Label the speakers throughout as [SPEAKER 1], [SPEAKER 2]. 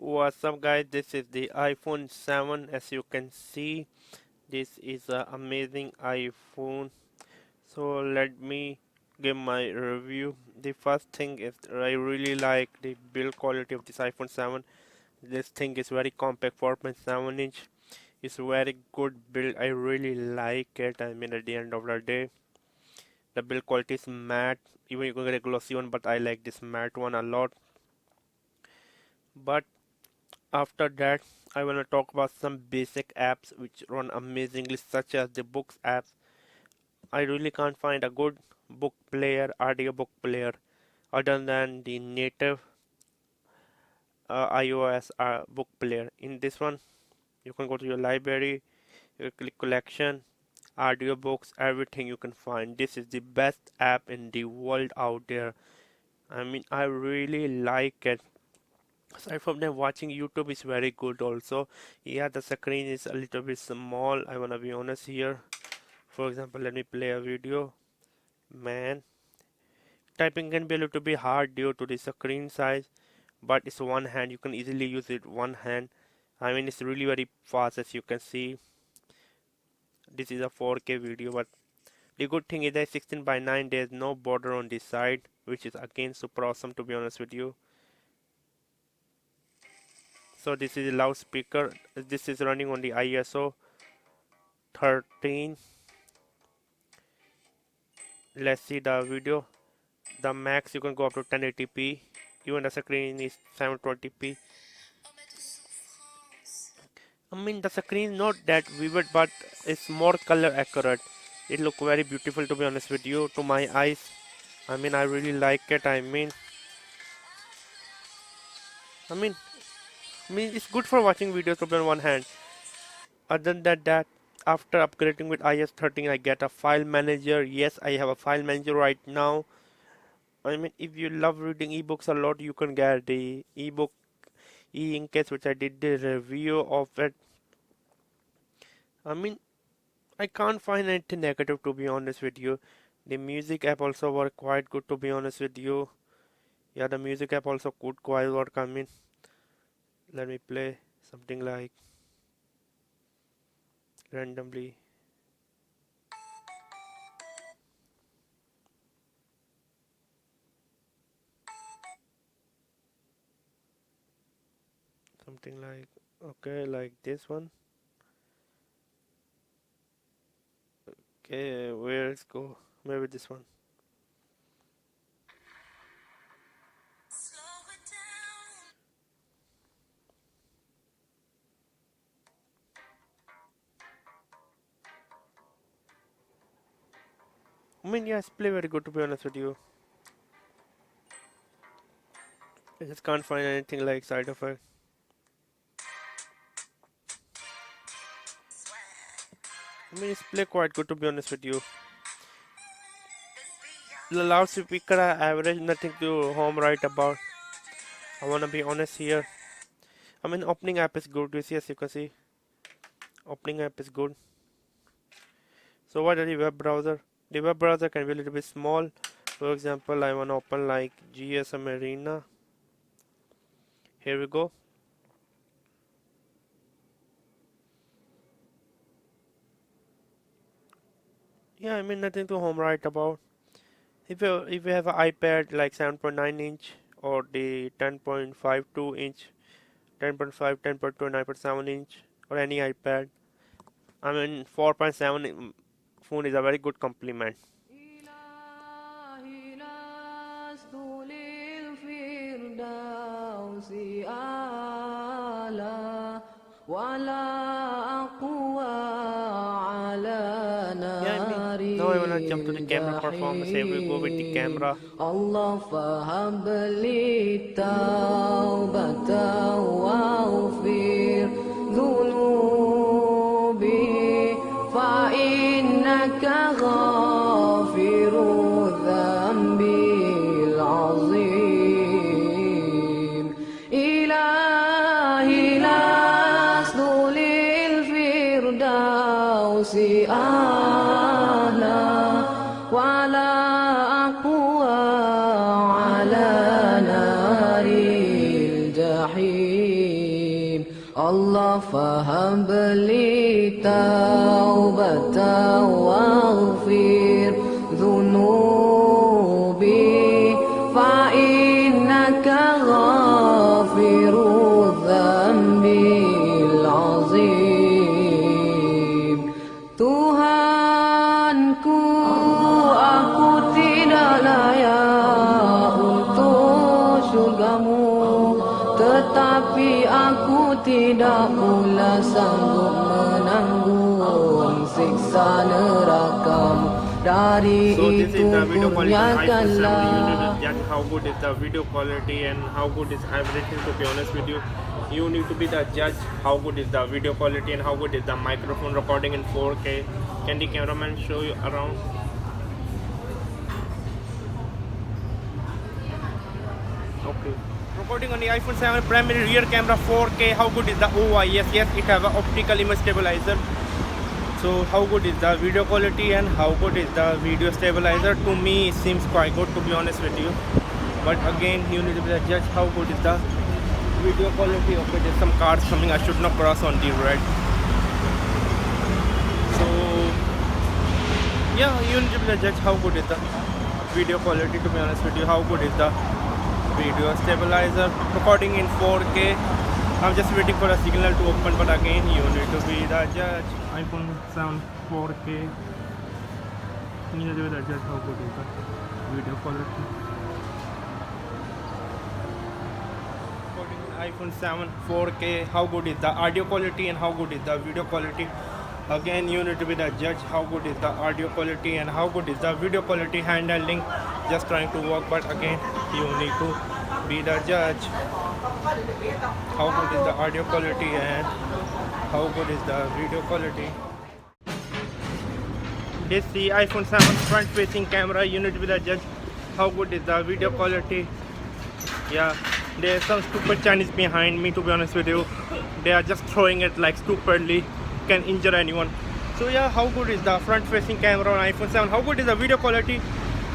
[SPEAKER 1] What's up guys, this is the iPhone 7. As you can see, this is an amazing iPhone. So let me give my review. The first thing is I really like the build quality of this iPhone 7. This thing is very compact, 4.7 inch. It's very good build. I really like it. I mean, at the end of the day, the build quality is matte. Even you can get a glossy one, but I like this matte one a lot. But after that, I want to talk about some basic apps which run amazingly, such as the books apps. I really can't find a good book player, audio book player, other than the native iOS book player. In this one, you can go to your library, you click collection, audio books, everything you can find. This is the best app in the world out there. I mean, I really like it. Aside from that, watching YouTube is very good also. Yeah, the screen is a little bit small, I wanna be honest here. For example, let me play a video. Man, typing can be a little bit hard due to the screen size, but it's one hand, you can easily use it one hand. I mean, it's really very fast. As you can see, this is a 4K video, but the good thing is that 16 by 9, there's no border on this side, which is again super awesome, to be honest with you. So this is a loudspeaker. This is running on the ISO 13. Let's see the video. The max you can go up to 1080p. Even the screen is 720p. I mean, the screen is not that vivid, but it's more color accurate. It looks very beautiful, to be honest with you, to my eyes. I mean, I really like it. I mean, it's good for watching videos, to be on one hand. Other than that, after upgrading with iOS 13, I get a file manager. Yes, I have a file manager right now. I mean, if you love reading ebooks a lot, you can get the ebook e-inkcase, which I did the review of it. I mean, I can't find anything negative, to be honest with you. The music app also work quite good, to be honest with you. Yeah, the music app also could quite work. I mean, let me play something like randomly. Something like, okay, like this one. Okay, where let's go? Maybe this one. I mean, yeah, it's play very good, to be honest with you. I just can't find anything like side effect. I mean, it's play quite good, to be honest with you. The loudspeaker I average nothing to home right about. I wanna be honest here. I mean, opening app is good. You see, as you can see, opening app is good. So what are the web browser? The web browser can be a little bit small. For example, I wanna open like GSM Arena. Here we go. Yeah, I mean nothing to home write about. If you have an iPad like 7.9 inch or the 10.52 inch, 10.5, 10.2, 9.7 inch or any iPad, I mean 4.7 phone is a very good complement. Yeah, I mean, now I wanna jump to the camera performance. Here we go with the camera.
[SPEAKER 2] Allah fahab li taubata waghfir dhunubi fa innaka ghafiru dhanbil azim ilahi lasdu lil firdausi ولا أقوى على نار الجحيم halim. Allah faham beli taubatan waghfir dhunubi fa innaka ghafiru dhanbil azim. Tuhanku, aku tidak layak untuk syurgamu, tetapi aku tidak pula sanggup menanggung siksa nerakamu. Dari
[SPEAKER 1] So this is
[SPEAKER 2] itu
[SPEAKER 1] the video quality on iPhone 7. You need
[SPEAKER 2] kurniakanlah.
[SPEAKER 1] to judge how good is the video quality and how good is everything. To be honest with you, you need to be the judge how good is the video quality and how good is the microphone recording in 4K. Can the cameraman show you around? Okay. Recording on the iPhone 7 primary rear camera 4K. How good is the OIS? Yes, it have an optical image stabilizer. So how good is the video quality and how good is the video stabilizer? To me it seems quite good, to be honest with you, but again you need to be the judge how good is the video quality. Okay, there's some cars coming, I should not cross on the red. So yeah, you need to be the judge how good is the video quality, to be honest with you, how good is the video stabilizer. Recording in 4K. I'm just waiting for a signal to open, but again you need to be the judge. iPhone 7 4K. You need to be the judge how good is the video quality. Recording in iPhone 7 4K. How good is the audio quality and how good is the video quality? Again you need to be the judge how good is the audio quality and how good is the video quality. Handling just trying to work, but again you need to be the judge how good is the audio quality and how good is the video quality. This is the iPhone 7 front facing camera. You need to be the judge how good is the video quality. Yeah, there's some stupid Chinese behind me, to be honest with you. They are just throwing it like stupidly, can injure anyone. So yeah, how good is the front facing camera on iPhone 7? How good is the video quality?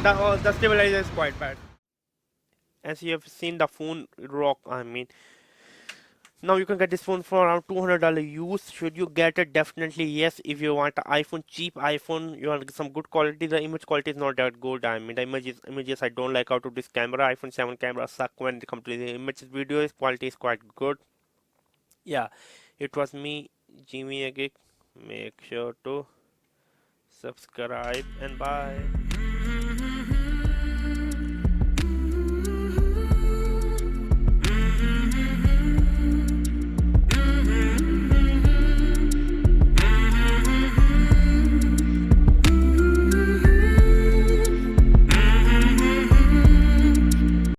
[SPEAKER 1] The stabilizer is quite bad. As you have seen, the phone rock, I mean, now you can get this phone for around $200 used. Should you get it? Definitely yes. If you want an iPhone, cheap iPhone, you want some good quality. The image quality is not that good. I mean, the images I don't like out of this camera. iPhone 7 camera suck when it comes to the images. Video quality is quite good. Yeah, it was me, Jimmy a Geek. Make sure to subscribe and bye.